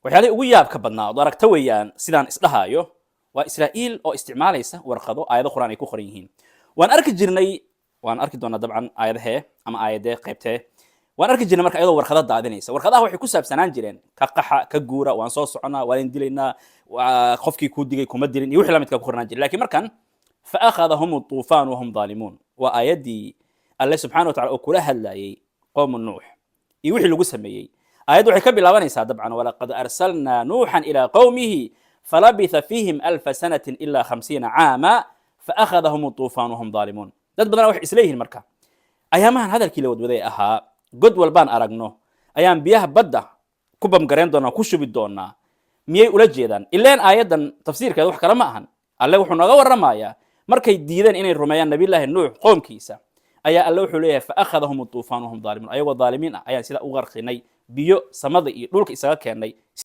waxyaalihii ugu yaabka badnaa oo aragta weeyaan sidaan isdhahaayo waa Israa'iil oo isticmaalaysa warqado aayado quraan ay ku qoran yihiin waan arki jirnay waan arki doonaa dabcan aayadahe ama aayadee qaybtee waan arki jirnay marka ayadoo warqado daadinaysa warqadaha waxay ku saabsanaan jireen ka qaxa ka guura waan soo soconaa waan dilaynaa qofkii ku digay kuma dilin iyo wixii la midka ku qornaan jiray laakiin markan fa akhadahum at-tufan wa hum zalimun wa ayadi Allah subhanahu wa ta'ala oo kula hadlayay qowm nuux iyo wixii lagu sameeyay ayadu waxay ka bilaabanaysaa dabcan wala qad arsalna nuuhan ila qawmihi falabitha fihim alf sanatin illa 50 aama fa akhadahum at-tufan wa hum zalimun dad badan wax isleeyihiin marka ayaamahan hadalkii la wadwaday ahaa god walbaan aragno ayaan biyaha badda ku bamgareen doonaa ku shubi doonaa miyay ula jeedaan ileen aayadan tafsiirkeeda wax kale ma ahan alle wuxuu naga warramayaa markay diideen inay rumeeyaan nabiyullaahi nuux qoomkiisa ayaa alle wuxuu leeyahay fa akhadahum at-tufan wa hum zalimun ayagoo zaalimiin ah ayaan sida u qarqinay biyo samada iyo dhulka isaga keenay